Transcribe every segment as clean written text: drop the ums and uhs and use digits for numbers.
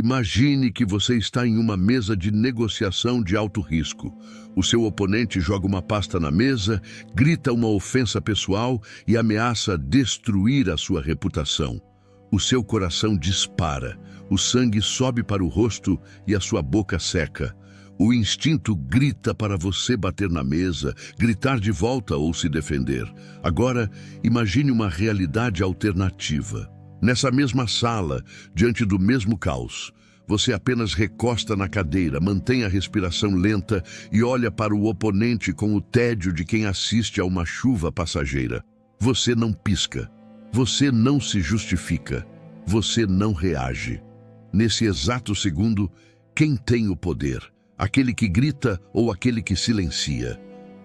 Imagine que você está em uma mesa de negociação de alto risco. O seu oponente joga uma pasta na mesa, grita uma ofensa pessoal e ameaça destruir a sua reputação. O seu coração dispara, o sangue sobe para o rosto e a sua boca seca. O instinto grita para você bater na mesa, gritar de volta ou se defender. Agora, imagine uma realidade alternativa. Nessa mesma sala, diante do mesmo caos, você apenas recosta na cadeira, mantém a respiração lenta e olha para o oponente com o tédio de quem assiste a uma chuva passageira. Você não pisca, você não se justifica, você não reage. Nesse exato segundo, quem tem o poder? Aquele que grita ou aquele que silencia?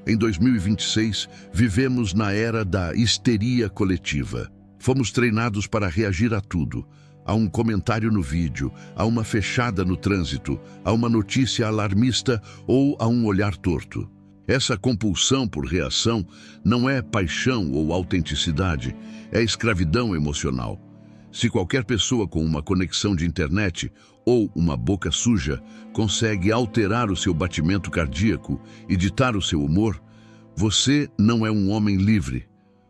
Em 2026, vivemos na era da histeria coletiva. Fomos treinados para reagir a tudo. A um comentário no vídeo, a uma fechada no trânsito, a uma notícia alarmista ou a um olhar torto. Essa compulsão por reação não é paixão ou autenticidade, é escravidão emocional. Se qualquer pessoa com uma conexão de internet ou uma boca suja consegue alterar o seu batimento cardíaco e ditar o seu humor, você não é um homem livre.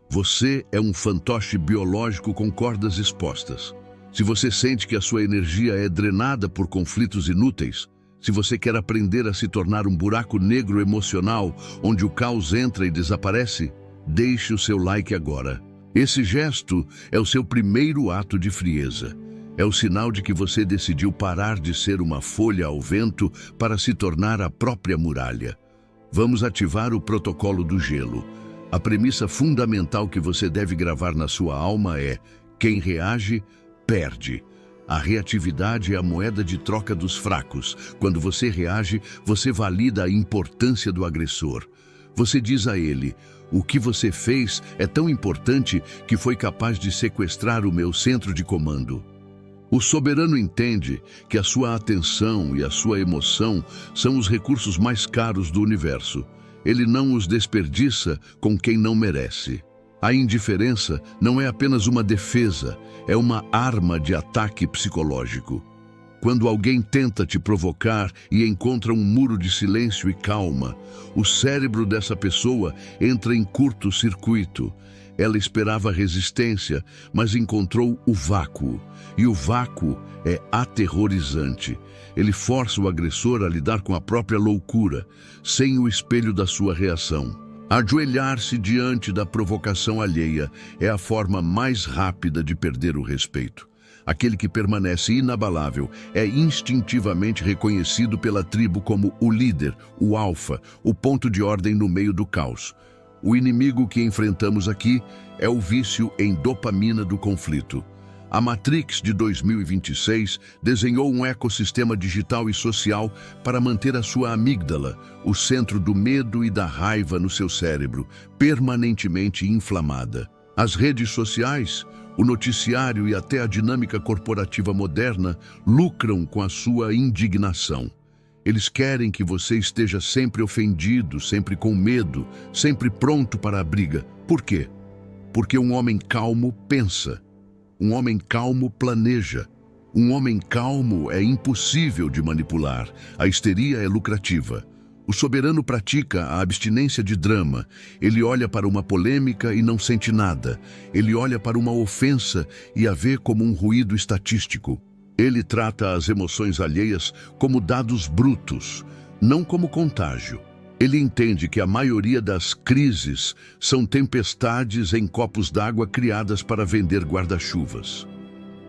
Você é um fantoche biológico com cordas expostas. Se você sente que a sua energia é drenada por conflitos inúteis, se você quer aprender a se tornar um buraco negro emocional onde o caos entra e desaparece, deixe o seu like agora. Esse gesto é o seu primeiro ato de frieza. É o sinal de que você decidiu parar de ser uma folha ao vento para se tornar a própria muralha. Vamos ativar o protocolo do gelo. A premissa fundamental que você deve gravar na sua alma é: quem reage, perde. A reatividade é a moeda de troca dos fracos. Quando você reage, você valida a importância do agressor. Você diz a ele: o que você fez é tão importante que foi capaz de sequestrar o meu centro de comando. O soberano entende que a sua atenção e a sua emoção são os recursos mais caros do universo. Ele não os desperdiça com quem não merece. A indiferença não é apenas uma defesa, é uma arma de ataque psicológico. Quando alguém tenta te provocar e encontra um muro de silêncio e calma, o cérebro dessa pessoa entra em curto-circuito. Ela esperava resistência, mas encontrou o vácuo. E o vácuo é aterrorizante. Ele força o agressor a lidar com a própria loucura, sem o espelho da sua reação. Ajoelhar-se diante da provocação alheia é a forma mais rápida de perder o respeito. Aquele que permanece inabalável é instintivamente reconhecido pela tribo como o líder, o alfa, o ponto de ordem no meio do caos. O inimigo que enfrentamos aqui é o vício em dopamina do conflito. A Matrix de 2026 desenhou um ecossistema digital e social para manter a sua amígdala, o centro do medo e da raiva no seu cérebro, permanentemente inflamada. As redes sociais, o noticiário e até a dinâmica corporativa moderna lucram com a sua indignação. Eles querem que você esteja sempre ofendido, sempre com medo, sempre pronto para a briga. Por quê? Porque um homem calmo pensa. Um homem calmo planeja. Um homem calmo é impossível de manipular. A histeria é lucrativa. O soberano pratica a abstinência de drama. Ele olha para uma polêmica e não sente nada. Ele olha para uma ofensa e a vê como um ruído estatístico. Ele trata as emoções alheias como dados brutos, não como contágio. Ele entende que a maioria das crises são tempestades em copos d'água criadas para vender guarda-chuvas.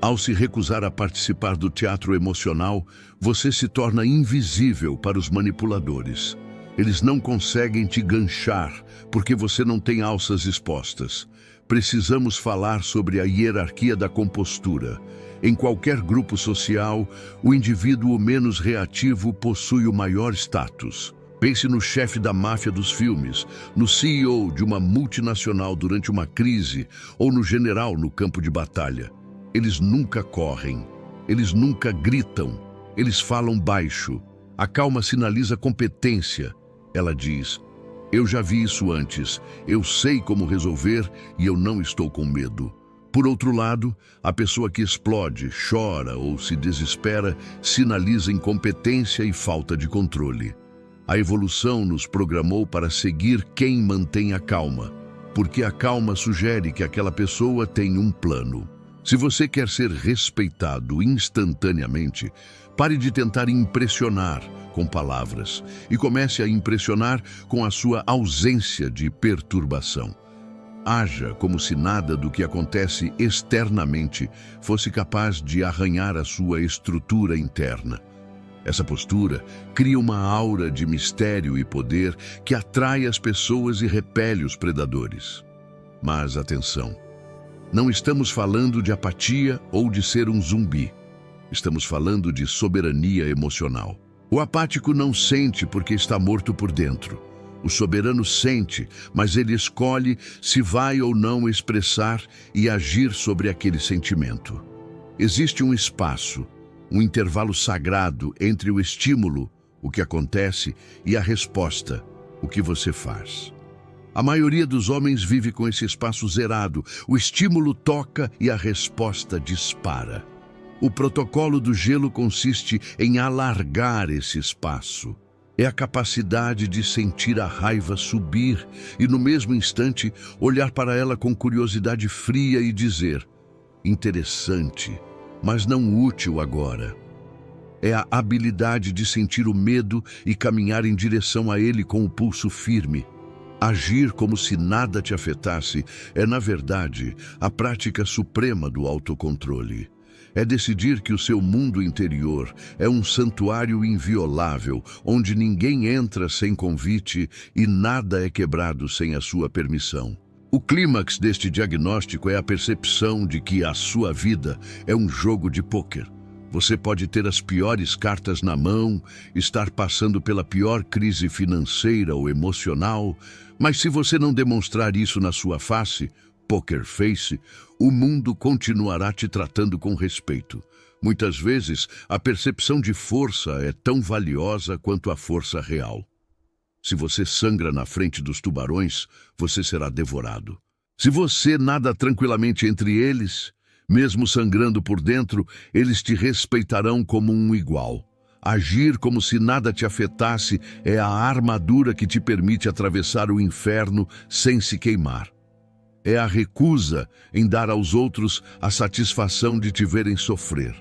Ao se recusar a participar do teatro emocional, você se torna invisível para os manipuladores. Eles não conseguem te ganchar porque você não tem alças expostas. Precisamos falar sobre a hierarquia da compostura. Em qualquer grupo social, o indivíduo menos reativo possui o maior status. Pense no chefe da máfia dos filmes, no CEO de uma multinacional durante uma crise ou no general no campo de batalha. Eles nunca correm, eles nunca gritam, eles falam baixo. A calma sinaliza competência. Ela diz: eu já vi isso antes, eu sei como resolver e eu não estou com medo. Por outro lado, a pessoa que explode, chora ou se desespera sinaliza incompetência e falta de controle. A evolução nos programou para seguir quem mantém a calma, porque a calma sugere que aquela pessoa tem um plano. Se você quer ser respeitado instantaneamente, pare de tentar impressionar com palavras e comece a impressionar com a sua ausência de perturbação. Haja como se nada do que acontece externamente fosse capaz de arranhar a sua estrutura interna. Essa postura cria uma aura de mistério e poder que atrai as pessoas e repele os predadores. Mas atenção, não estamos falando de apatia ou de ser um zumbi. Estamos falando de soberania emocional. O apático não sente porque está morto por dentro. O soberano sente, mas ele escolhe se vai ou não expressar e agir sobre aquele sentimento. Existe um espaço, um intervalo sagrado entre o estímulo, o que acontece, e a resposta, o que você faz. A maioria dos homens vive com esse espaço zerado. O estímulo toca e a resposta dispara. O protocolo do gelo consiste em alargar esse espaço. É a capacidade de sentir a raiva subir e, no mesmo instante, olhar para ela com curiosidade fria e dizer: interessante, mas não útil agora. É a habilidade de sentir o medo e caminhar em direção a ele com o pulso firme. Agir como se nada te afetasse é, na verdade, a prática suprema do autocontrole. É decidir que o seu mundo interior é um santuário inviolável, onde ninguém entra sem convite e nada é quebrado sem a sua permissão. O clímax deste diagnóstico é a percepção de que a sua vida é um jogo de pôquer. Você pode ter as piores cartas na mão, estar passando pela pior crise financeira ou emocional, mas se você não demonstrar isso na sua face, poker face, o mundo continuará te tratando com respeito. Muitas vezes, a percepção de força é tão valiosa quanto a força real. Se você sangra na frente dos tubarões, você será devorado. Se você nada tranquilamente entre eles, mesmo sangrando por dentro, eles te respeitarão como um igual. Agir como se nada te afetasse é a armadura que te permite atravessar o inferno sem se queimar. É a recusa em dar aos outros a satisfação de te verem sofrer.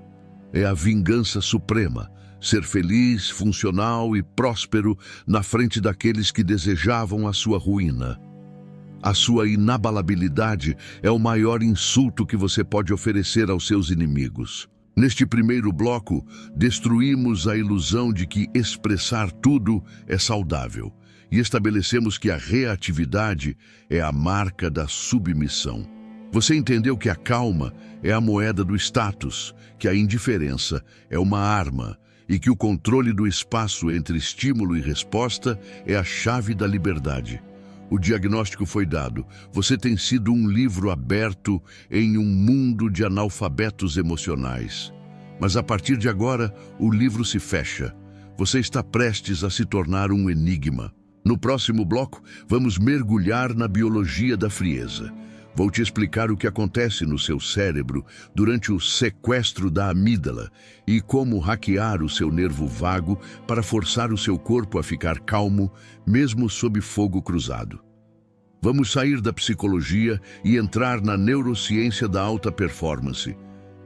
É a vingança suprema, ser feliz, funcional e próspero na frente daqueles que desejavam a sua ruína. A sua inabalabilidade é o maior insulto que você pode oferecer aos seus inimigos. Neste primeiro bloco, destruímos a ilusão de que expressar tudo é saudável e estabelecemos que a reatividade é a marca da submissão. Você entendeu que a calma é a moeda do status, que a indiferença é uma arma e que o controle do espaço entre estímulo e resposta é a chave da liberdade. O diagnóstico foi dado. Você tem sido um livro aberto em um mundo de analfabetos emocionais. Mas a partir de agora, o livro se fecha. Você está prestes a se tornar um enigma. No próximo bloco, vamos mergulhar na biologia da frieza. Vou te explicar o que acontece no seu cérebro durante o sequestro da amígdala e como hackear o seu nervo vago para forçar o seu corpo a ficar calmo, mesmo sob fogo cruzado. Vamos sair da psicologia e entrar na neurociência da alta performance.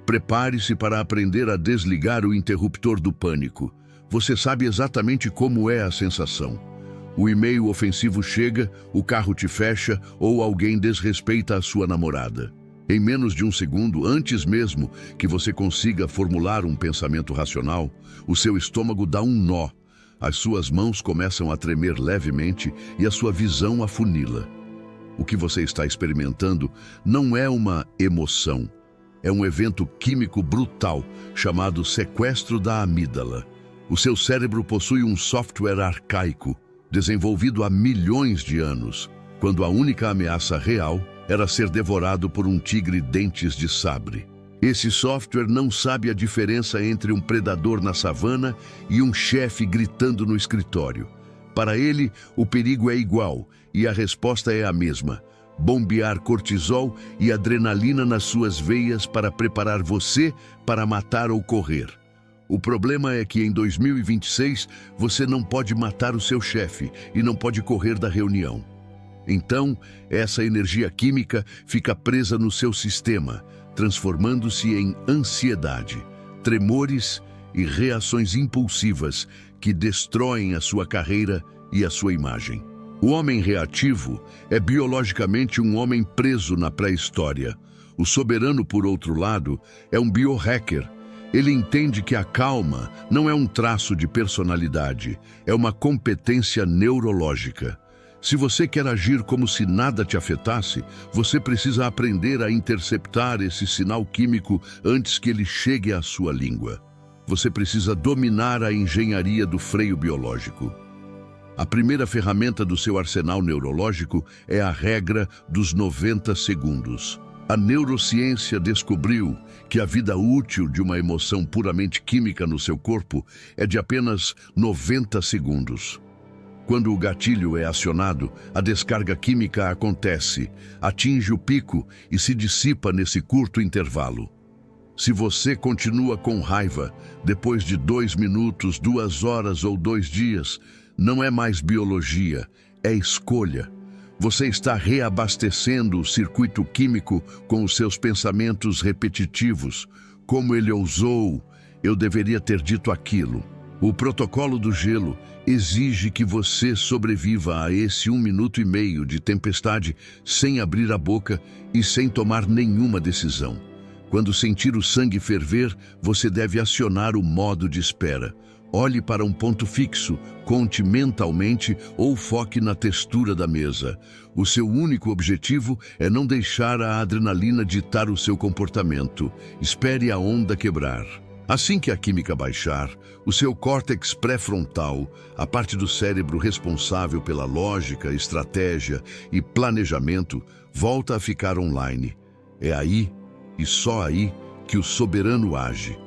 Prepare-se para aprender a desligar o interruptor do pânico. Você sabe exatamente como é a sensação. O e-mail ofensivo chega, o carro te fecha ou alguém desrespeita a sua namorada. Em menos de um segundo, antes mesmo que você consiga formular um pensamento racional, o seu estômago dá um nó, as suas mãos começam a tremer levemente e a sua visão afunila. O que você está experimentando não é uma emoção, é um evento químico brutal chamado sequestro da amígdala. O seu cérebro possui um software arcaico, desenvolvido há milhões de anos, quando a única ameaça real era ser devorado por um tigre dentes de sabre. Esse software não sabe a diferença entre um predador na savana e um chefe gritando no escritório. Para ele, o perigo é igual e a resposta é a mesma: bombear cortisol e adrenalina nas suas veias para preparar você para matar ou correr. O problema é que em 2026 você não pode matar o seu chefe e não pode correr da reunião. Então, essa energia química fica presa no seu sistema, transformando-se em ansiedade, tremores e reações impulsivas que destroem a sua carreira e a sua imagem. O homem reativo é biologicamente um homem preso na pré-história. O soberano, por outro lado, é um biohacker. Ele entende que a calma não é um traço de personalidade, é uma competência neurológica. Se você quer agir como se nada te afetasse, você precisa aprender a interceptar esse sinal químico antes que ele chegue à sua língua. Você precisa dominar a engenharia do freio biológico. A primeira ferramenta do seu arsenal neurológico é a regra dos 90 segundos. A neurociência descobriu que a vida útil de uma emoção puramente química no seu corpo é de apenas 90 segundos. Quando o gatilho é acionado, a descarga química acontece, atinge o pico e se dissipa nesse curto intervalo. Se você continua com raiva, depois de 2 minutos, 2 horas ou 2 dias, não é mais biologia, é escolha. Você está reabastecendo o circuito químico com os seus pensamentos repetitivos. Como ele ousou, eu deveria ter dito aquilo. O protocolo do gelo exige que você sobreviva a esse 1 minuto e meio de tempestade sem abrir a boca e sem tomar nenhuma decisão. Quando sentir o sangue ferver, você deve acionar o modo de espera. Olhe para um ponto fixo, conte mentalmente ou foque na textura da mesa. O seu único objetivo é não deixar a adrenalina ditar o seu comportamento. Espere a onda quebrar. Assim que a química baixar, o seu córtex pré-frontal, a parte do cérebro responsável pela lógica, estratégia e planejamento, volta a ficar online. É aí, e só aí, que o soberano age.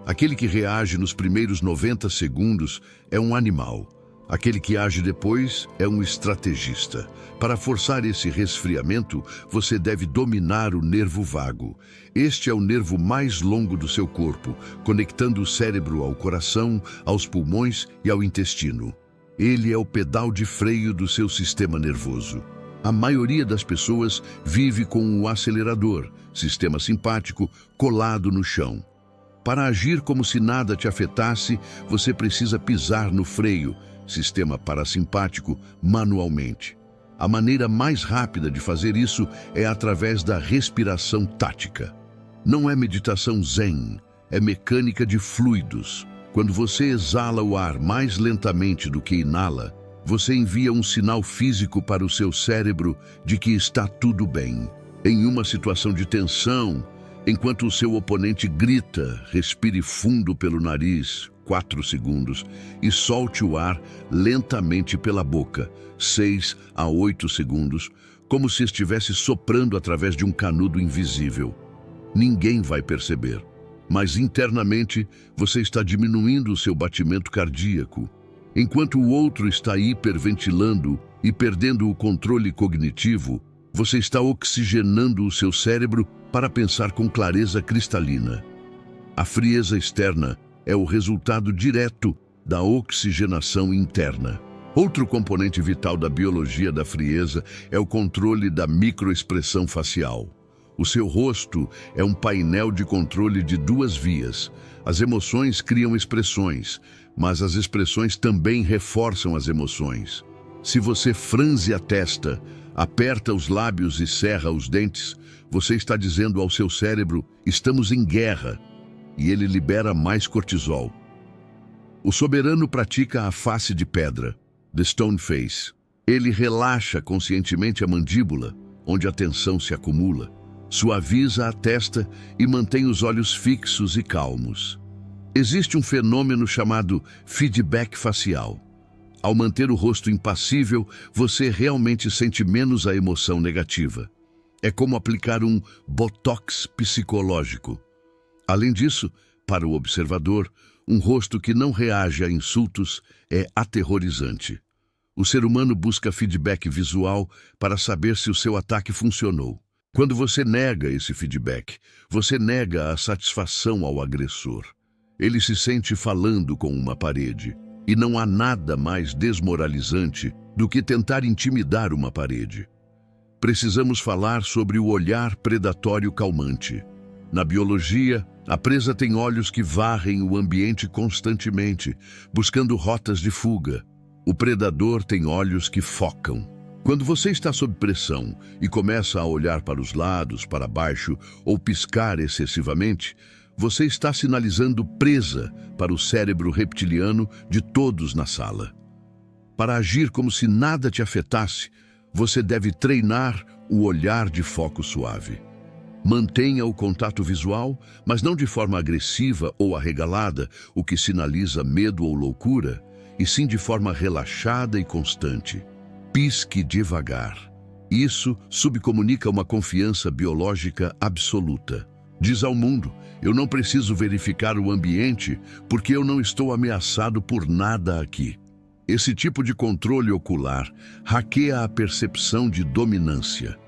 Aquele que reage nos primeiros 90 segundos é um animal. Aquele que age depois é um estrategista. Para forçar esse resfriamento, você deve dominar o nervo vago. Este é o nervo mais longo do seu corpo, conectando o cérebro ao coração, aos pulmões e ao intestino. Ele é o pedal de freio do seu sistema nervoso. A maioria das pessoas vive com o acelerador, sistema simpático, colado no chão. Para agir como se nada te afetasse, você precisa pisar no freio, sistema parasimpático, manualmente. A maneira mais rápida de fazer isso é através da respiração tática. Não é meditação zen, é mecânica de fluidos. Quando você exala o ar mais lentamente do que inala, você envia um sinal físico para o seu cérebro de que está tudo bem. Em uma situação de tensão, enquanto o seu oponente grita, respire fundo pelo nariz, 4 segundos, e solte o ar lentamente pela boca, 6 a 8 segundos, como se estivesse soprando através de um canudo invisível. Ninguém vai perceber, mas internamente você está diminuindo o seu batimento cardíaco, enquanto o outro está hiperventilando e perdendo o controle cognitivo. Você está oxigenando o seu cérebro para pensar com clareza cristalina. A frieza externa é o resultado direto da oxigenação interna. Outro componente vital da biologia da frieza é o controle da microexpressão facial. O seu rosto é um painel de controle de 2 vias. As emoções criam expressões, mas as expressões também reforçam as emoções. Se você franze a testa, aperta os lábios e cerra os dentes, você está dizendo ao seu cérebro, estamos em guerra, e ele libera mais cortisol. O soberano pratica a face de pedra, the stone face. Ele relaxa conscientemente a mandíbula, onde a tensão se acumula, suaviza a testa e mantém os olhos fixos e calmos. Existe um fenômeno chamado feedback facial. Ao manter o rosto impassível, você realmente sente menos a emoção negativa. É como aplicar um botox psicológico. Além disso, para o observador, um rosto que não reage a insultos é aterrorizante. O ser humano busca feedback visual para saber se o seu ataque funcionou. Quando você nega esse feedback, você nega a satisfação ao agressor. Ele se sente falando com uma parede. E não há nada mais desmoralizante do que tentar intimidar uma parede. Precisamos falar sobre o olhar predatório calmante. Na biologia, a presa tem olhos que varrem o ambiente constantemente, buscando rotas de fuga. O predador tem olhos que focam. Quando você está sob pressão e começa a olhar para os lados, para baixo ou piscar excessivamente, você está sinalizando presa para o cérebro reptiliano de todos na sala. Para agir como se nada te afetasse, você deve treinar o olhar de foco suave. Mantenha o contato visual, mas não de forma agressiva ou arregalada, o que sinaliza medo ou loucura, e sim de forma relaxada e constante. Pisque devagar. Isso subcomunica uma confiança biológica absoluta. Diz ao mundo: eu não preciso verificar o ambiente porque eu não estou ameaçado por nada aqui. Esse tipo de controle ocular hackeia a percepção de dominância.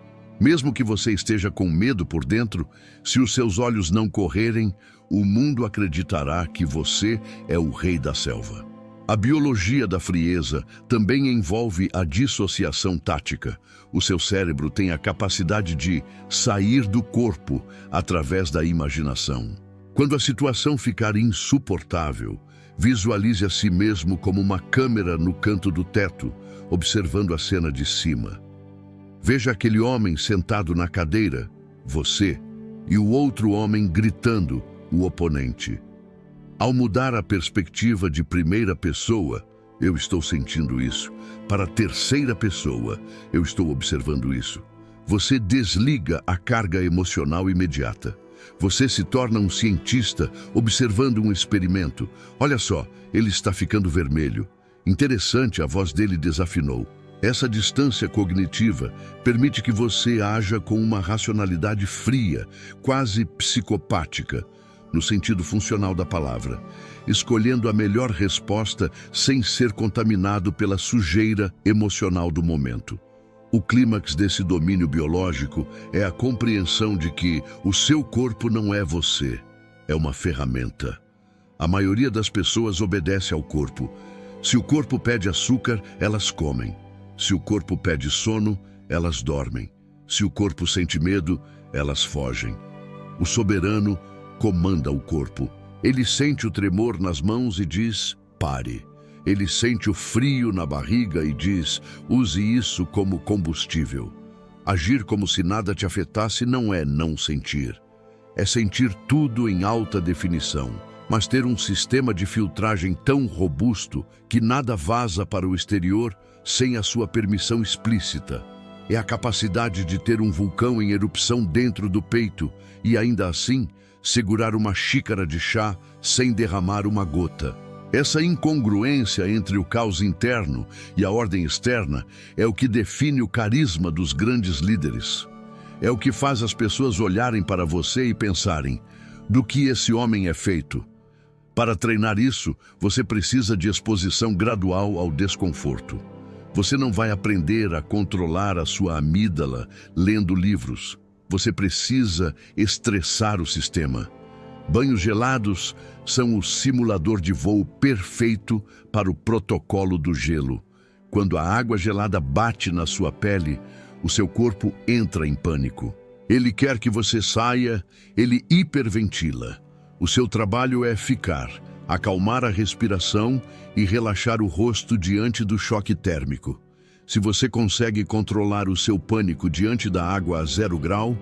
Mesmo que você esteja com medo por dentro, se os seus olhos não correrem, o mundo acreditará que você é o rei da selva. A biologia da frieza também envolve a dissociação tática. O seu cérebro tem a capacidade de sair do corpo através da imaginação. Quando a situação ficar insuportável, visualize a si mesmo como uma câmera no canto do teto, observando a cena de cima. Veja aquele homem sentado na cadeira, você, e o outro homem gritando, o oponente. Ao mudar a perspectiva de primeira pessoa, eu estou sentindo isso, para a terceira pessoa, eu estou observando isso. Você desliga a carga emocional imediata. Você se torna um cientista observando um experimento. Olha só, ele está ficando vermelho. Interessante, a voz dele desafinou. Essa distância cognitiva permite que você haja com uma racionalidade fria, quase psicopática, no sentido funcional da palavra, escolhendo a melhor resposta sem ser contaminado pela sujeira emocional do momento. O clímax desse domínio biológico é a compreensão de que o seu corpo não é você, é uma ferramenta. A maioria das pessoas obedece ao corpo. Se o corpo pede açúcar, elas comem. Se o corpo pede sono, elas dormem. Se o corpo sente medo, elas fogem. O soberano comanda o corpo. Ele sente o tremor nas mãos e diz: pare. Ele sente o frio na barriga e diz: use isso como combustível. Agir como se nada te afetasse não é não sentir. É sentir tudo em alta definição, mas ter um sistema de filtragem tão robusto que nada vaza para o exterior sem a sua permissão explícita. É a capacidade de ter um vulcão em erupção dentro do peito e, ainda assim, segurar uma xícara de chá sem derramar uma gota. Essa incongruência entre o caos interno e a ordem externa é o que define o carisma dos grandes líderes. É o que faz as pessoas olharem para você e pensarem: do que esse homem é feito? Para treinar isso, você precisa de exposição gradual ao desconforto. Você não vai aprender a controlar a sua amígdala lendo livros. Você precisa estressar o sistema. Banhos gelados são o simulador de voo perfeito para o protocolo do gelo. Quando a água gelada bate na sua pele, o seu corpo entra em pânico. Ele quer que você saia, ele hiperventila. O seu trabalho é ficar, acalmar a respiração e relaxar o rosto diante do choque térmico. Se você consegue controlar o seu pânico diante da água a 0 grau,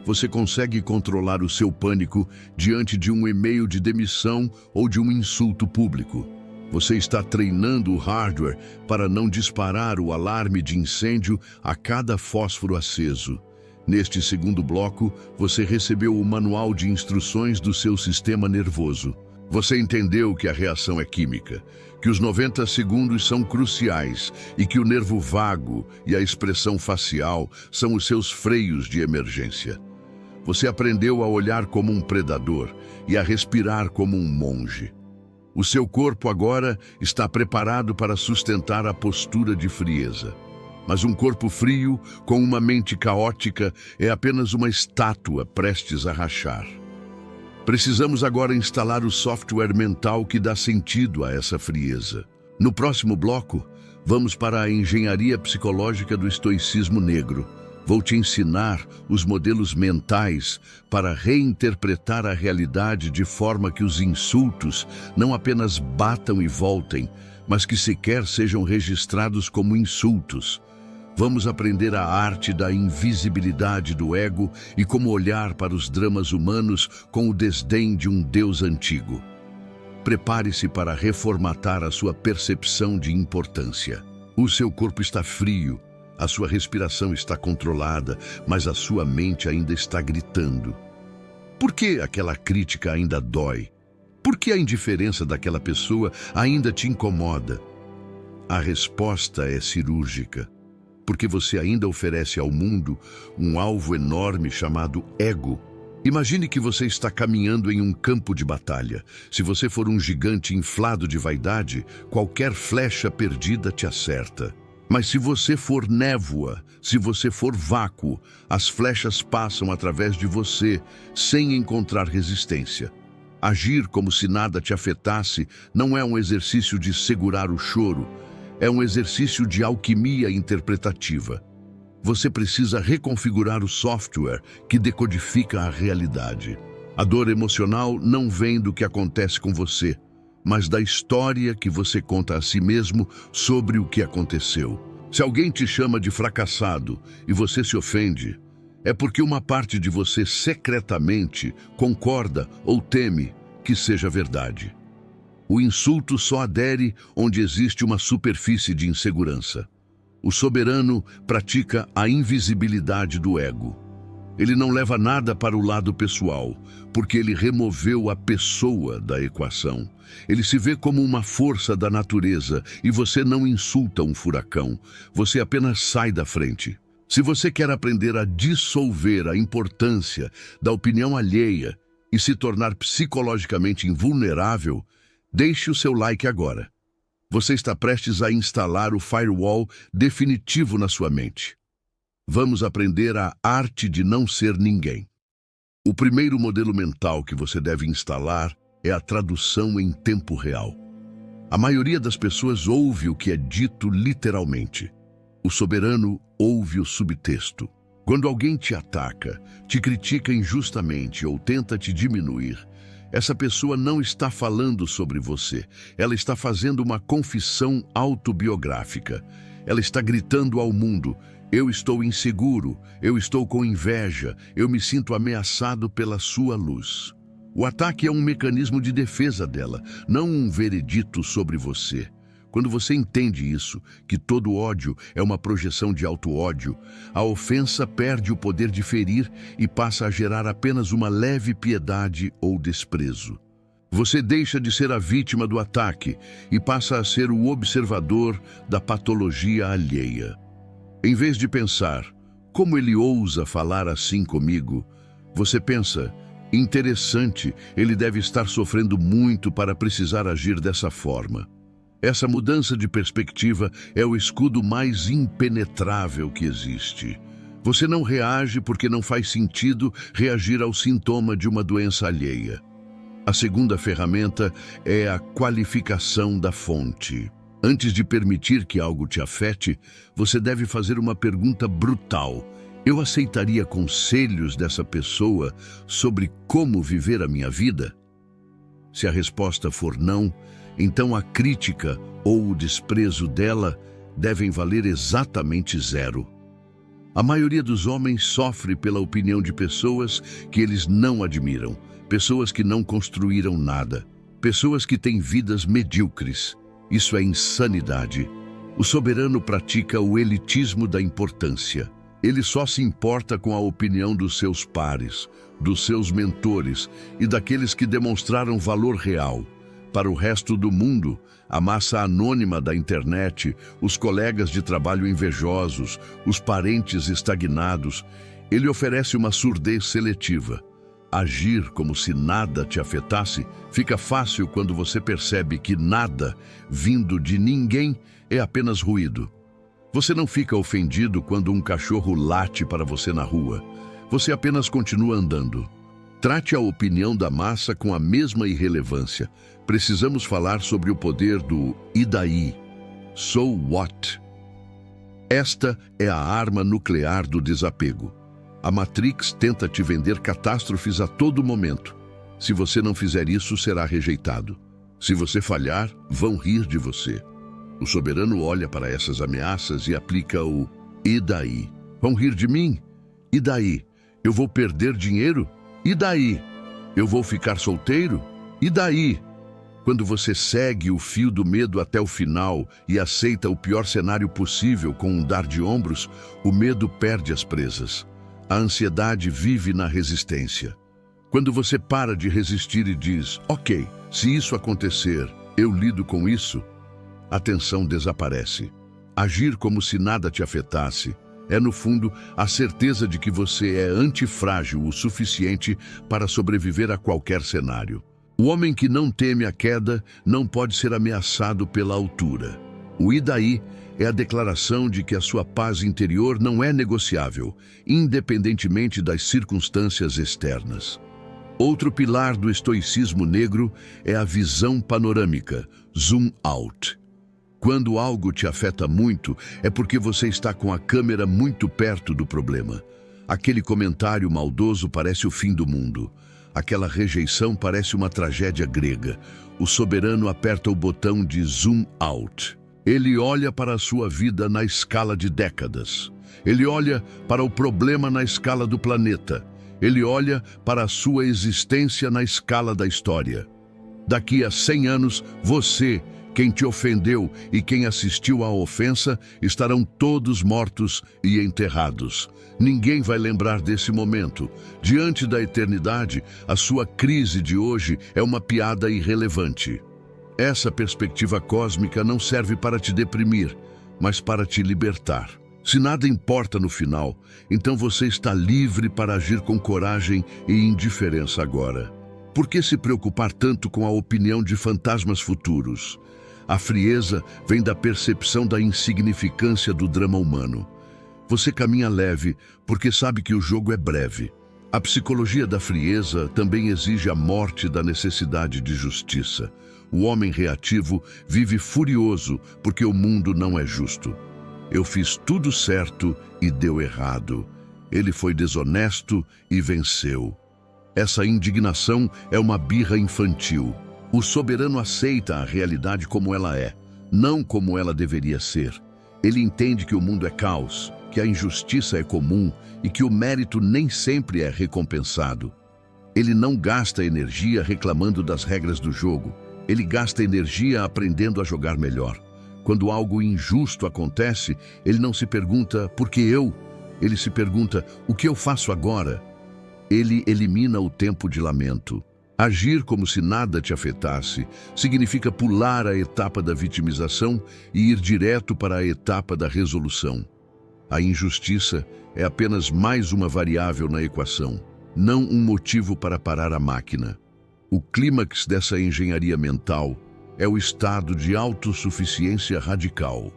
você consegue controlar o seu pânico diante de um e-mail de demissão ou de um insulto público. Você está treinando o hardware para não disparar o alarme de incêndio a cada fósforo aceso. Neste segundo bloco, você recebeu o manual de instruções do seu sistema nervoso. Você entendeu que a reação é química, que os 90 segundos são cruciais e que o nervo vago e a expressão facial são os seus freios de emergência. Você aprendeu a olhar como um predador e a respirar como um monge. O seu corpo agora está preparado para sustentar a postura de frieza. Mas um corpo frio, com uma mente caótica, é apenas uma estátua prestes a rachar. Precisamos agora instalar o software mental que dá sentido a essa frieza. No próximo bloco, vamos para a engenharia psicológica do estoicismo negro. Vou te ensinar os modelos mentais para reinterpretar a realidade de forma que os insultos não apenas batam e voltem, mas que sequer sejam registrados como insultos. Vamos aprender a arte da invisibilidade do ego e como olhar para os dramas humanos com o desdém de um Deus antigo. Prepare-se para reformatar a sua percepção de importância. O seu corpo está frio, a sua respiração está controlada, mas a sua mente ainda está gritando. Por que aquela crítica ainda dói? Por que a indiferença daquela pessoa ainda te incomoda? A resposta é cirúrgica. Porque você ainda oferece ao mundo um alvo enorme chamado ego. Imagine que você está caminhando em um campo de batalha. Se você for um gigante inflado de vaidade, qualquer flecha perdida te acerta. Mas se você for névoa, se você for vácuo, as flechas passam através de você, sem encontrar resistência. Agir como se nada te afetasse não é um exercício de segurar o choro, é um exercício de alquimia interpretativa. Você precisa reconfigurar o software que decodifica a realidade. A dor emocional não vem do que acontece com você, mas da história que você conta a si mesmo sobre o que aconteceu. Se alguém te chama de fracassado e você se ofende, é porque uma parte de você secretamente concorda ou teme que seja verdade. O insulto só adere onde existe uma superfície de insegurança. O soberano pratica a invisibilidade do ego. Ele não leva nada para o lado pessoal, porque ele removeu a pessoa da equação. Ele se vê como uma força da natureza e você não insulta um furacão, você apenas sai da frente. Se você quer aprender a dissolver a importância da opinião alheia e se tornar psicologicamente invulnerável, deixe o seu like agora. Você está prestes a instalar o firewall definitivo na sua mente. Vamos aprender a arte de não ser ninguém. O primeiro modelo mental que você deve instalar é a tradução em tempo real. A maioria das pessoas ouve o que é dito literalmente. O soberano ouve o subtexto. Quando alguém te ataca, te critica injustamente ou tenta te diminuir, essa pessoa não está falando sobre você. Ela está fazendo uma confissão autobiográfica. Ela está gritando ao mundo: eu estou inseguro, eu estou com inveja, eu me sinto ameaçado pela sua luz. O ataque é um mecanismo de defesa dela, não um veredito sobre você. Quando você entende isso, que todo ódio é uma projeção de auto-ódio, a ofensa perde o poder de ferir e passa a gerar apenas uma leve piedade ou desprezo. Você deixa de ser a vítima do ataque e passa a ser o observador da patologia alheia. Em vez de pensar, como ele ousa falar assim comigo, você pensa, interessante, ele deve estar sofrendo muito para precisar agir dessa forma. Essa mudança de perspectiva é o escudo mais impenetrável que existe. Você não reage porque não faz sentido reagir ao sintoma de uma doença alheia. A segunda ferramenta é a qualificação da fonte. Antes de permitir que algo te afete, você deve fazer uma pergunta brutal. Eu aceitaria conselhos dessa pessoa sobre como viver a minha vida? Se a resposta for não, então a crítica ou o desprezo dela devem valer exatamente zero. A maioria dos homens sofre pela opinião de pessoas que eles não admiram, pessoas que não construíram nada, pessoas que têm vidas medíocres. Isso é insanidade. O soberano pratica o elitismo da importância. Ele só se importa com a opinião dos seus pares, dos seus mentores e daqueles que demonstraram valor real. Para o resto do mundo, a massa anônima da internet, os colegas de trabalho invejosos, os parentes estagnados, ele oferece uma surdez seletiva. agir como se nada te afetasse fica fácil quando você percebe que nada, vindo de ninguém, é apenas ruído. Você não fica ofendido quando um cachorro late para você na rua. Você apenas continua andando. Trate a opinião da massa com a mesma irrelevância. Precisamos falar sobre o poder do "e daí?" So what? Esta é a arma nuclear do desapego. A Matrix tenta te vender catástrofes a todo momento. Se você não fizer isso, será rejeitado. Se você falhar, vão rir de você. O soberano olha para essas ameaças e aplica o "e daí?" Vão rir de mim? E daí? Eu vou perder dinheiro? E daí? Eu vou ficar solteiro? E daí? Quando você segue o fio do medo até o final e aceita o pior cenário possível com um dar de ombros, o medo perde as presas. A ansiedade vive na resistência. Quando você para de resistir e diz, ok, se isso acontecer, eu lido com isso, a tensão desaparece. Agir como se nada te afetasse é, no fundo, a certeza de que você é antifrágil o suficiente para sobreviver a qualquer cenário. O homem que não teme a queda não pode ser ameaçado pela altura. O "e daí?" é a declaração de que a sua paz interior não é negociável, independentemente das circunstâncias externas. Outro pilar do estoicismo negro é a visão panorâmica, zoom out. Quando algo te afeta muito, é porque você está com a câmera muito perto do problema. Aquele comentário maldoso parece o fim do mundo. Aquela rejeição parece uma tragédia grega. O soberano aperta o botão de zoom out. Ele olha para a sua vida na escala de décadas. Ele olha para o problema na escala do planeta. Ele olha para a sua existência na escala da história. Daqui a 100 anos, você, quem te ofendeu e quem assistiu à ofensa, estarão todos mortos e enterrados. Ninguém vai lembrar desse momento. Diante da eternidade, a sua crise de hoje é uma piada irrelevante. Essa perspectiva cósmica não serve para te deprimir, mas para te libertar. Se nada importa no final, então você está livre para agir com coragem e indiferença agora. Por que se preocupar tanto com a opinião de fantasmas futuros? A frieza vem da percepção da insignificância do drama humano. Você caminha leve porque sabe que o jogo é breve. A psicologia da frieza também exige a morte da necessidade de justiça. O homem reativo vive furioso porque o mundo não é justo. Eu fiz tudo certo e deu errado. Ele foi desonesto e venceu. Essa indignação é uma birra infantil. O soberano aceita a realidade como ela é, não como ela deveria ser. Ele entende que o mundo é caos, que a injustiça é comum e que o mérito nem sempre é recompensado. Ele não gasta energia reclamando das regras do jogo. Ele gasta energia aprendendo a jogar melhor. Quando algo injusto acontece, ele não se pergunta por que eu? Ele se pergunta o que eu faço agora? Ele elimina o tempo de lamento. Agir como se nada te afetasse significa pular a etapa da vitimização e ir direto para a etapa da resolução. A injustiça é apenas mais uma variável na equação, não um motivo para parar a máquina. O clímax dessa engenharia mental é o estado de autossuficiência radical.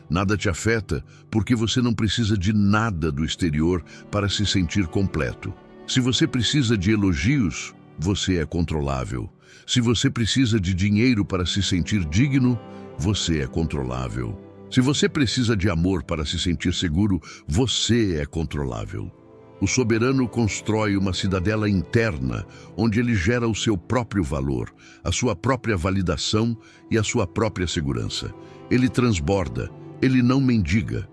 Nada te afeta porque você não precisa de nada do exterior para se sentir completo. Se você precisa de elogios, você é controlável. Se você precisa de dinheiro para se sentir digno, você é controlável. Se você precisa de amor para se sentir seguro, você é controlável. O soberano constrói uma cidadela interna, onde ele gera o seu próprio valor, a sua própria validação e a sua própria segurança. Ele transborda, ele não mendiga.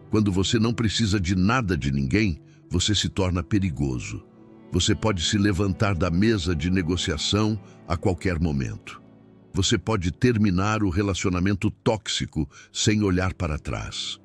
Quando você não precisa de nada de ninguém, você se torna perigoso. Você pode se levantar da mesa de negociação a qualquer momento. Você pode terminar o relacionamento tóxico sem olhar para trás.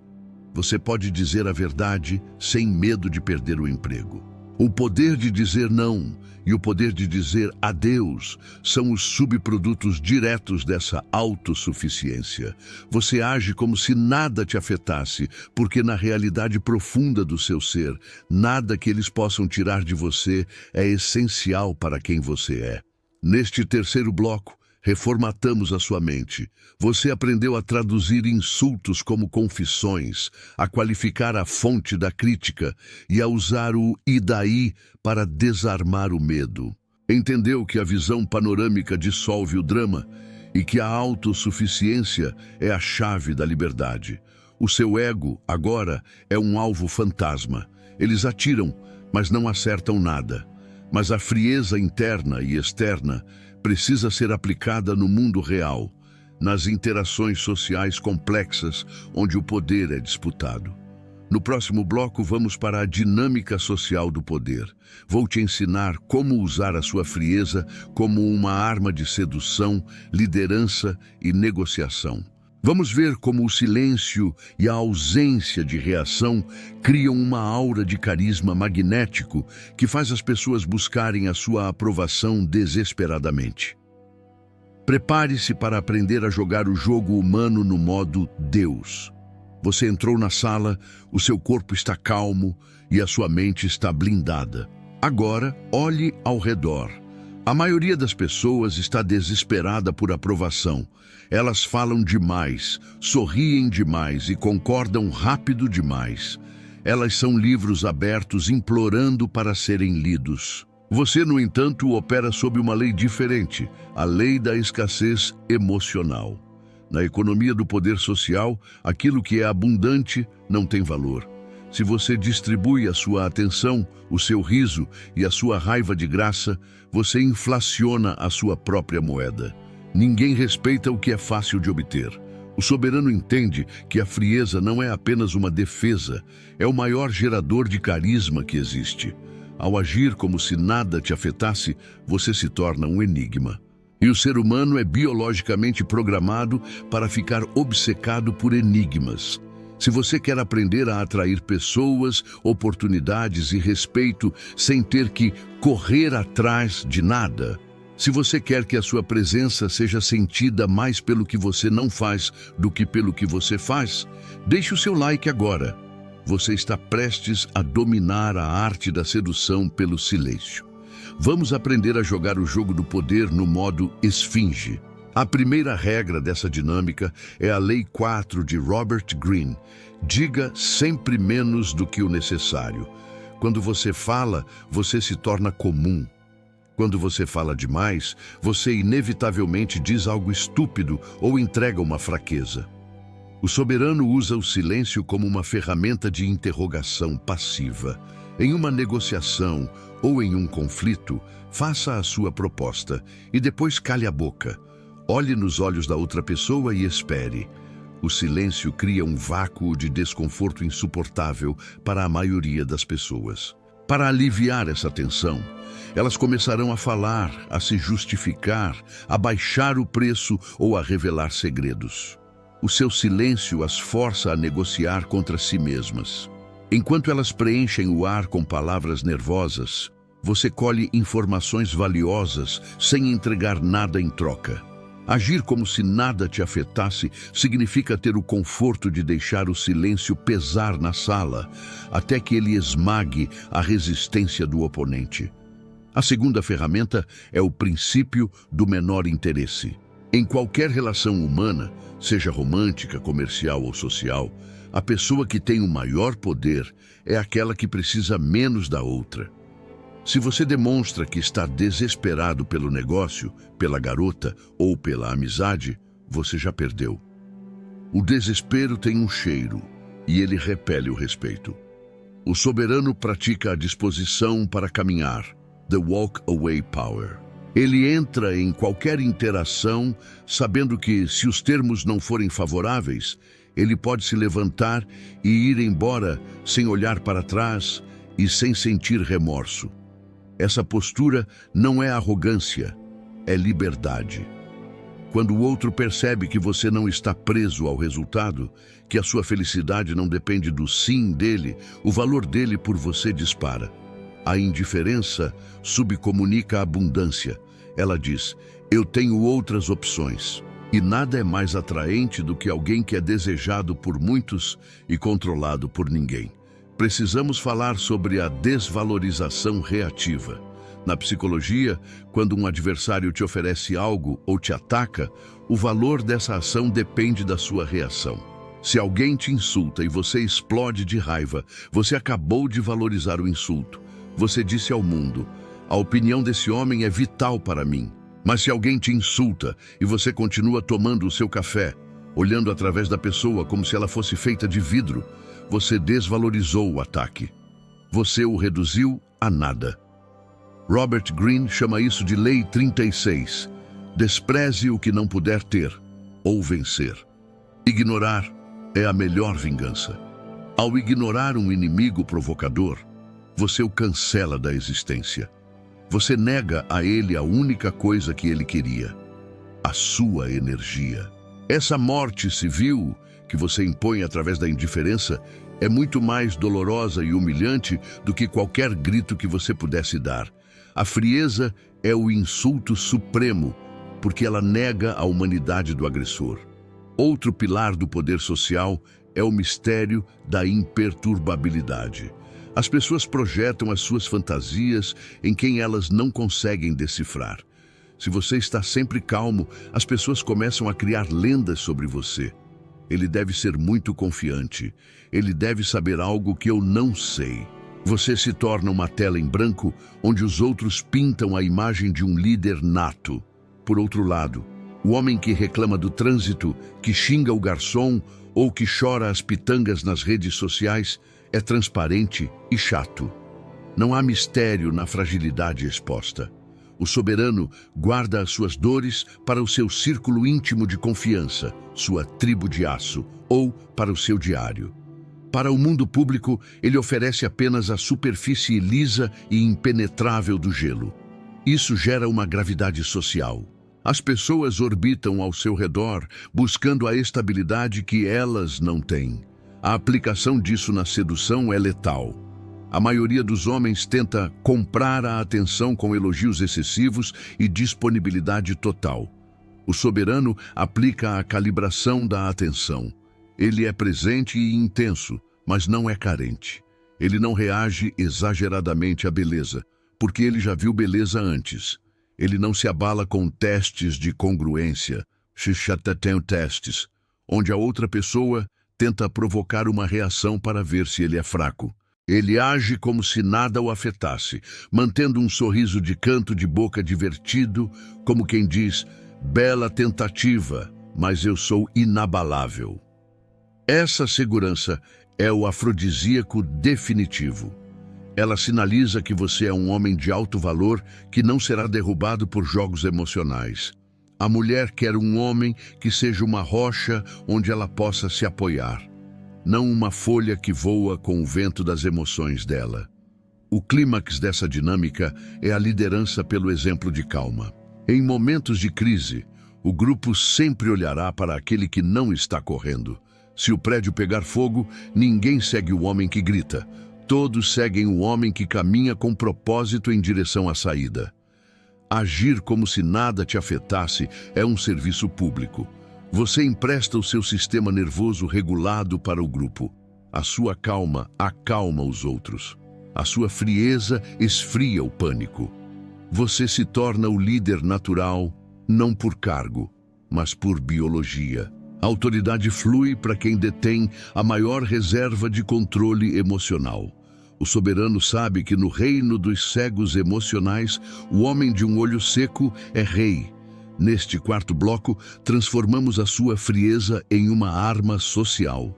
Você pode dizer a verdade sem medo de perder o emprego. O poder de dizer não e o poder de dizer adeus são os subprodutos diretos dessa autossuficiência. Você age como se nada te afetasse, porque na realidade profunda do seu ser, nada que eles possam tirar de você é essencial para quem você é. Neste terceiro bloco, reformatamos a sua mente. Você aprendeu a traduzir insultos como confissões, a qualificar a fonte da crítica e a usar o "e daí" para desarmar o medo. Entendeu que a visão panorâmica dissolve o drama e que a autossuficiência é a chave da liberdade. O seu ego, agora, é um alvo fantasma. Eles atiram, mas não acertam nada. Mas a frieza interna e externa precisa ser aplicada no mundo real, nas interações sociais complexas onde o poder é disputado. No próximo bloco, vamos para a dinâmica social do poder. Vou te ensinar como usar a sua frieza como uma arma de sedução, liderança e negociação. Vamos ver como o silêncio e a ausência de reação criam uma aura de carisma magnético que faz as pessoas buscarem a sua aprovação desesperadamente. Prepare-se para aprender a jogar o jogo humano no modo Deus. Você entrou na sala, o seu corpo está calmo e a sua mente está blindada. Agora, olhe ao redor. A maioria das pessoas está desesperada por aprovação. Elas falam demais, sorriem demais e concordam rápido demais. Elas são livros abertos implorando para serem lidos. Você, no entanto, opera sob uma lei diferente, a lei da escassez emocional. Na economia do poder social, aquilo que é abundante não tem valor. Se você distribui a sua atenção, o seu riso e a sua raiva de graça, você inflaciona a sua própria moeda. Ninguém respeita o que é fácil de obter. O soberano entende que a frieza não é apenas uma defesa, é o maior gerador de carisma que existe. Ao agir como se nada te afetasse, você se torna um enigma. E o ser humano é biologicamente programado para ficar obcecado por enigmas. Se você quer aprender a atrair pessoas, oportunidades e respeito sem ter que correr atrás de nada, se você quer que a sua presença seja sentida mais pelo que você não faz do que pelo que você faz, deixe o seu like agora. Você está prestes a dominar a arte da sedução pelo silêncio. Vamos aprender a jogar o jogo do poder no modo esfinge. A primeira regra dessa dinâmica é a Lei 4 de Robert Greene. Diga sempre menos do que o necessário. Quando você fala, você se torna comum. Quando você fala demais, você inevitavelmente diz algo estúpido ou entrega uma fraqueza. O soberano usa o silêncio como uma ferramenta de interrogação passiva. Em uma negociação ou em um conflito, faça a sua proposta e depois cale a boca. Olhe nos olhos da outra pessoa e espere. O silêncio cria um vácuo de desconforto insuportável para a maioria das pessoas. Para aliviar essa tensão, elas começarão a falar, a se justificar, a baixar o preço ou a revelar segredos. O seu silêncio as força a negociar contra si mesmas. Enquanto elas preenchem o ar com palavras nervosas, você colhe informações valiosas sem entregar nada em troca. Agir como se nada te afetasse significa ter o conforto de deixar o silêncio pesar na sala, até que ele esmague a resistência do oponente. A segunda ferramenta é o princípio do menor interesse. Em qualquer relação humana, seja romântica, comercial ou social, a pessoa que tem o maior poder é aquela que precisa menos da outra. Se você demonstra que está desesperado pelo negócio, pela garota ou pela amizade, você já perdeu. O desespero tem um cheiro e ele repele o respeito. O soberano pratica a disposição para caminhar, the walk away power. Ele entra em qualquer interação sabendo que, se os termos não forem favoráveis, ele pode se levantar e ir embora sem olhar para trás e sem sentir remorso. Essa postura não é arrogância, é liberdade. Quando o outro percebe que você não está preso ao resultado, que a sua felicidade não depende do sim dele, o valor dele por você dispara. A indiferença subcomunica a abundância. Ela diz: eu tenho outras opções. E nada é mais atraente do que alguém que é desejado por muitos e controlado por ninguém. Precisamos falar sobre a desvalorização reativa. Na psicologia, quando um adversário te oferece algo ou te ataca, o valor dessa ação depende da sua reação. Se alguém te insulta e você explode de raiva, você acabou de valorizar o insulto. Você disse ao mundo: a opinião desse homem é vital para mim. Mas se alguém te insulta e você continua tomando o seu café, olhando através da pessoa como se ela fosse feita de vidro, você desvalorizou o ataque. Você o reduziu a nada. Robert Greene chama isso de Lei 36. Despreze o que não puder ter ou vencer. Ignorar é a melhor vingança. Ao ignorar um inimigo provocador, você o cancela da existência. Você nega a ele a única coisa que ele queria: a sua energia. Essa morte civil que você impõe através da indiferença é muito mais dolorosa e humilhante do que qualquer grito que você pudesse dar. A frieza é o insulto supremo, porque ela nega a humanidade do agressor. Outro pilar do poder social é o mistério da imperturbabilidade. As pessoas projetam as suas fantasias em quem elas não conseguem decifrar. Se você está sempre calmo, as pessoas começam a criar lendas sobre você. Ele deve ser muito confiante. Ele deve saber algo que eu não sei. Você se torna uma tela em branco onde os outros pintam a imagem de um líder nato. Por outro lado, o homem que reclama do trânsito, que xinga o garçom ou que chora as pitangas nas redes sociais é transparente e chato. Não há mistério na fragilidade exposta. O soberano guarda as suas dores para o seu círculo íntimo de confiança, sua tribo de aço, ou para o seu diário. Para o mundo público, ele oferece apenas a superfície lisa e impenetrável do gelo. Isso gera uma gravidade social. As pessoas orbitam ao seu redor, buscando a estabilidade que elas não têm. A aplicação disso na sedução é letal. A maioria dos homens tenta comprar a atenção com elogios excessivos e disponibilidade total. O soberano aplica a calibração da atenção. Ele é presente e intenso, mas não é carente. Ele não reage exageradamente à beleza, porque ele já viu beleza antes. Ele não se abala com testes de congruência, testes, onde a outra pessoa tenta provocar uma reação para ver se ele é fraco. Ele age como se nada o afetasse, mantendo um sorriso de canto de boca divertido, como quem diz: bela tentativa, mas eu sou inabalável. Essa segurança é o afrodisíaco definitivo. Ela sinaliza que você é um homem de alto valor que não será derrubado por jogos emocionais. A mulher quer um homem que seja uma rocha onde ela possa se apoiar, não uma folha que voa com o vento das emoções dela. O clímax dessa dinâmica é a liderança pelo exemplo de calma. Em momentos de crise, o grupo sempre olhará para aquele que não está correndo. Se o prédio pegar fogo, ninguém segue o homem que grita. Todos seguem o homem que caminha com propósito em direção à saída. Agir como se nada te afetasse é um serviço público. Você empresta o seu sistema nervoso regulado para o grupo. A sua calma acalma os outros. A sua frieza esfria o pânico. Você se torna o líder natural, não por cargo, mas por biologia. A autoridade flui para quem detém a maior reserva de controle emocional. O soberano sabe que no reino dos cegos emocionais, o homem de um olho seco é rei. Neste quarto bloco, transformamos a sua frieza em uma arma social.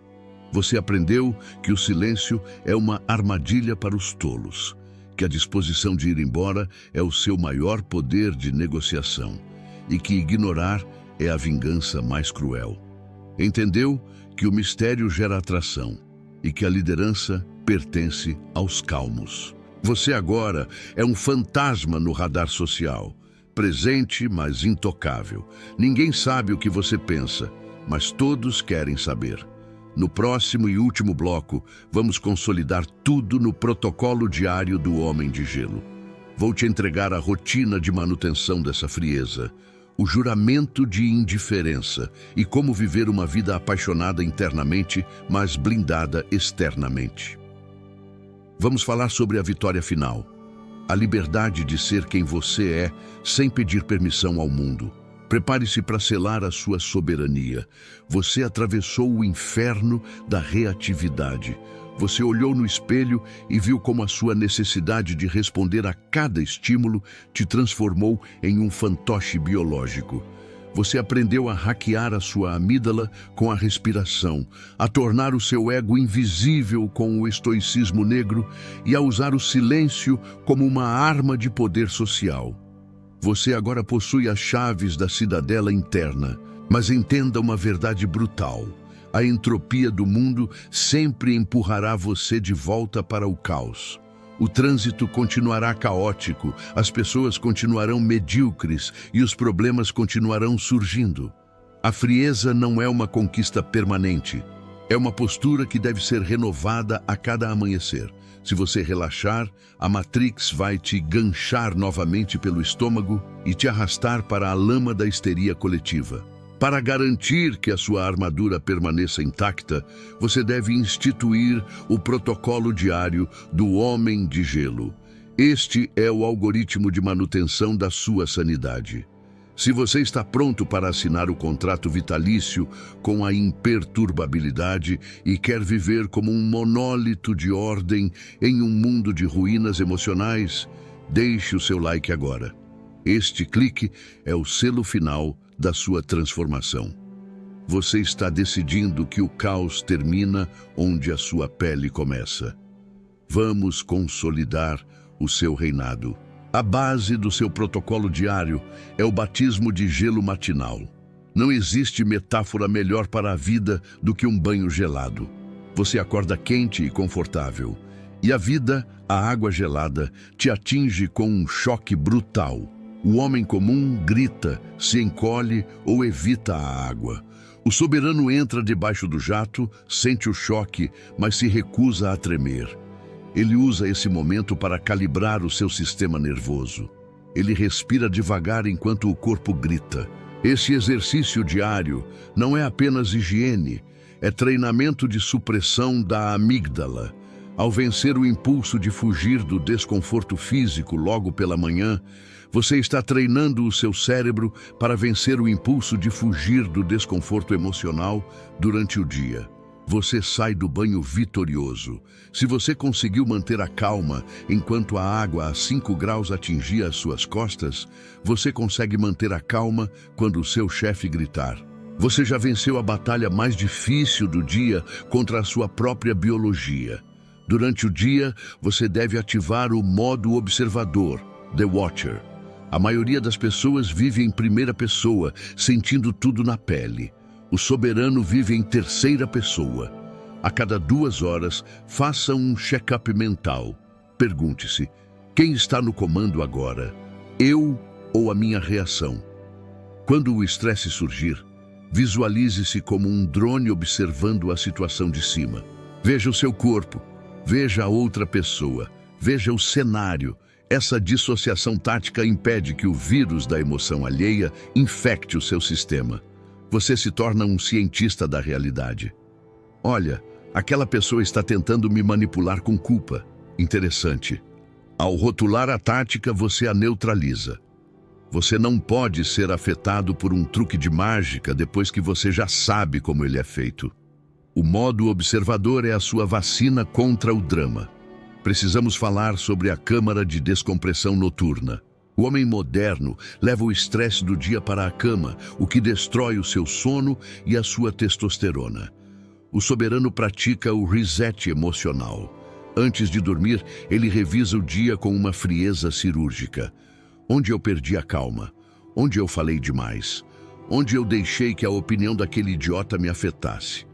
Você aprendeu que o silêncio é uma armadilha para os tolos, que a disposição de ir embora é o seu maior poder de negociação e que ignorar é a vingança mais cruel. Entendeu que o mistério gera atração e que a liderança pertence aos calmos. Você agora é um fantasma no radar social, presente, mas intocável. Ninguém sabe o que você pensa, mas todos querem saber. No próximo e último bloco, vamos consolidar tudo no protocolo diário do Homem de Gelo. Vou te entregar a rotina de manutenção dessa frieza, o juramento de indiferença e como viver uma vida apaixonada internamente, mas blindada externamente. Vamos falar sobre a vitória final, a liberdade de ser quem você é, sem pedir permissão ao mundo. Prepare-se para selar a sua soberania. Você atravessou o inferno da reatividade. Você olhou no espelho e viu como a sua necessidade de responder a cada estímulo te transformou em um fantoche biológico. Você aprendeu a hackear a sua amígdala com a respiração, a tornar o seu ego invisível com o estoicismo negro e a usar o silêncio como uma arma de poder social. Você agora possui as chaves da cidadela interna, mas entenda uma verdade brutal. A entropia do mundo sempre empurrará você de volta para o caos. O trânsito continuará caótico, as pessoas continuarão medíocres e os problemas continuarão surgindo. A frieza não é uma conquista permanente. É uma postura que deve ser renovada a cada amanhecer. Se você relaxar, a Matrix vai te ganchar novamente pelo estômago e te arrastar para a lama da histeria coletiva. Para garantir que a sua armadura permaneça intacta, você deve instituir o protocolo diário do Homem de Gelo. Este é o algoritmo de manutenção da sua sanidade. Se você está pronto para assinar o contrato vitalício com a imperturbabilidade e quer viver como um monólito de ordem em um mundo de ruínas emocionais, deixe o seu like agora. Este clique é o selo final da sua transformação. Você está decidindo que o caos termina onde a sua pele começa. Vamos consolidar o seu reinado. A base do seu protocolo diário é o batismo de gelo matinal. Não existe metáfora melhor para a vida do que um banho gelado. Você acorda quente e confortável, e a vida, a água gelada, te atinge com um choque brutal. O homem comum grita, se encolhe ou evita a água. O soberano entra debaixo do jato, sente o choque, mas se recusa a tremer. Ele usa esse momento para calibrar o seu sistema nervoso. Ele respira devagar enquanto o corpo grita. Esse exercício diário não é apenas higiene, é treinamento de supressão da amígdala. Ao vencer o impulso de fugir do desconforto físico logo pela manhã, você está treinando o seu cérebro para vencer o impulso de fugir do desconforto emocional durante o dia. Você sai do banho vitorioso. Se você conseguiu manter a calma enquanto a água a 5 graus atingia as suas costas, você consegue manter a calma quando o seu chefe gritar. Você já venceu a batalha mais difícil do dia contra a sua própria biologia. Durante o dia, você deve ativar o modo observador, The Watcher. A maioria das pessoas vive em primeira pessoa, sentindo tudo na pele. O soberano vive em terceira pessoa. A cada 2 horas, faça um check-up mental. Pergunte-se, quem está no comando agora? Eu ou a minha reação? Quando o estresse surgir, visualize-se como um drone observando a situação de cima. Veja o seu corpo, veja a outra pessoa, veja o cenário. Essa dissociação tática impede que o vírus da emoção alheia infecte o seu sistema. Você se torna um cientista da realidade. Olha, aquela pessoa está tentando me manipular com culpa. Interessante. Ao rotular a tática, você a neutraliza. Você não pode ser afetado por um truque de mágica depois que você já sabe como ele é feito. O modo observador é a sua vacina contra o drama. Precisamos falar sobre a câmara de descompressão noturna. O homem moderno leva o estresse do dia para a cama, o que destrói o seu sono e a sua testosterona. O soberano pratica o reset emocional. Antes de dormir, ele revisa o dia com uma frieza cirúrgica. Onde eu perdi a calma? Onde eu falei demais? Onde eu deixei que a opinião daquele idiota me afetasse?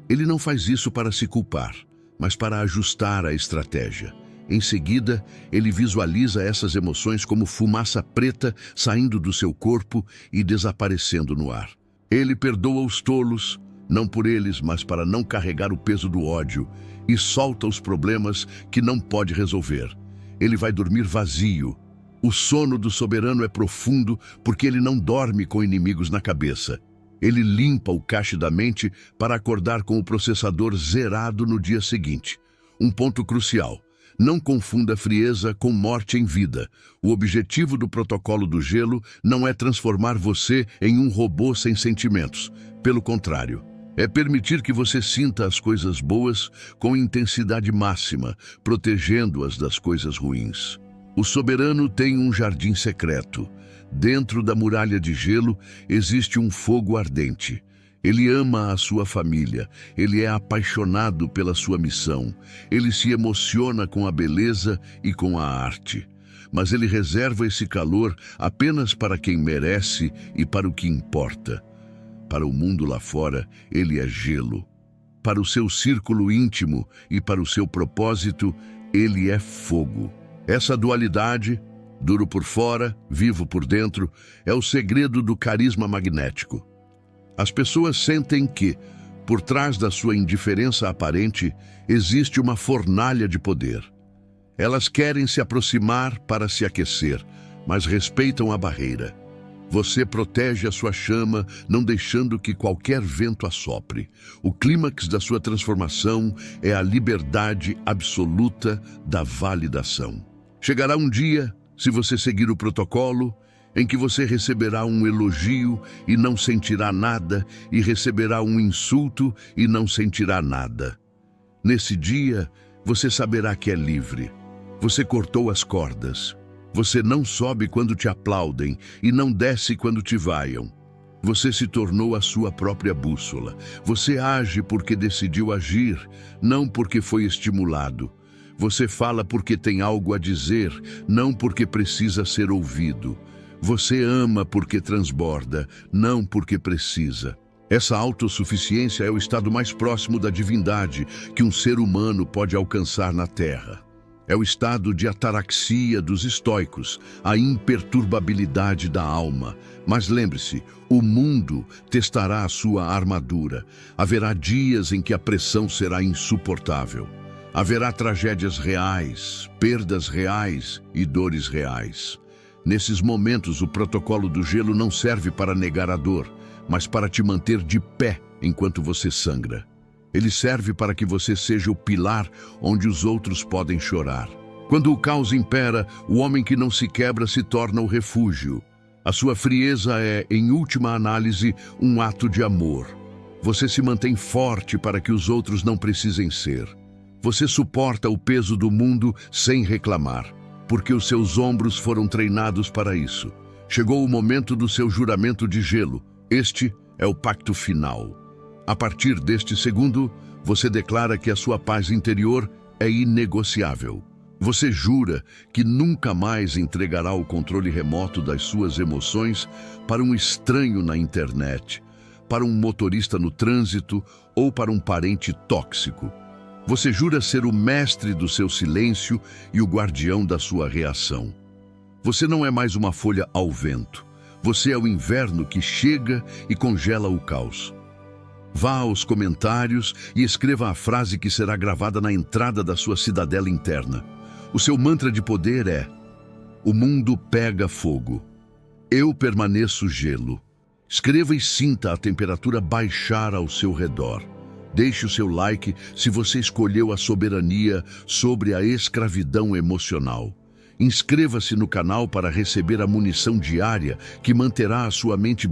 Ele não faz isso para se culpar, mas para ajustar a estratégia. Em seguida, ele visualiza essas emoções como fumaça preta saindo do seu corpo e desaparecendo no ar. Ele perdoa os tolos, não por eles, mas para não carregar o peso do ódio, e solta os problemas que não pode resolver. Ele vai dormir vazio. O sono do soberano é profundo porque ele não dorme com inimigos na cabeça. Ele limpa o cache da mente para acordar com o processador zerado no dia seguinte. Um ponto crucial: não confunda frieza com morte em vida. O objetivo do protocolo do gelo não é transformar você em um robô sem sentimentos. Pelo contrário, é permitir que você sinta as coisas boas com intensidade máxima, protegendo-as das coisas ruins. O soberano tem um jardim secreto. Dentro da muralha de gelo existe um fogo ardente. Ele ama a sua família, ele é apaixonado pela sua missão, ele se emociona com a beleza e com a arte. Mas ele reserva esse calor apenas para quem merece e para o que importa. Para o mundo lá fora, ele é gelo. Para o seu círculo íntimo e para o seu propósito, ele é fogo. Essa dualidade, duro por fora, vivo por dentro, é o segredo do carisma magnético. As pessoas sentem que, por trás da sua indiferença aparente, existe uma fornalha de poder. Elas querem se aproximar para se aquecer, mas respeitam a barreira. Você protege a sua chama, não deixando que qualquer vento a sopre. O clímax da sua transformação é a liberdade absoluta da validação. Chegará um dia, se você seguir o protocolo, em que você receberá um elogio e não sentirá nada, e receberá um insulto e não sentirá nada. Nesse dia, você saberá que é livre. Você cortou as cordas. Você não sobe quando te aplaudem e não desce quando te vaiam. Você se tornou a sua própria bússola. Você age porque decidiu agir, não porque foi estimulado. Você fala porque tem algo a dizer, não porque precisa ser ouvido. Você ama porque transborda, não porque precisa. Essa autossuficiência é o estado mais próximo da divindade que um ser humano pode alcançar na Terra. É o estado de ataraxia dos estoicos, a imperturbabilidade da alma. Mas lembre-se, o mundo testará a sua armadura. Haverá dias em que a pressão será insuportável. Haverá tragédias reais, perdas reais e dores reais. Nesses momentos, o protocolo do gelo não serve para negar a dor, mas para te manter de pé enquanto você sangra. Ele serve para que você seja o pilar onde os outros podem chorar. Quando o caos impera, o homem que não se quebra se torna o refúgio. A sua frieza é, em última análise, um ato de amor. Você se mantém forte para que os outros não precisem ser. Você suporta o peso do mundo sem reclamar, porque os seus ombros foram treinados para isso. Chegou o momento do seu juramento de gelo. Este é o pacto final. A partir deste segundo, você declara que a sua paz interior é inegociável. Você jura que nunca mais entregará o controle remoto das suas emoções para um estranho na internet, para um motorista no trânsito ou para um parente tóxico. Você jura ser o mestre do seu silêncio e o guardião da sua reação. Você não é mais uma folha ao vento. Você é o inverno que chega e congela o caos. Vá aos comentários e escreva a frase que será gravada na entrada da sua cidadela interna. O seu mantra de poder é: o mundo pega fogo. Eu permaneço gelo. Escreva e sinta a temperatura baixar ao seu redor. Deixe o seu like se você escolheu a soberania sobre a escravidão emocional. Inscreva-se no canal para receber a munição diária que manterá a sua mente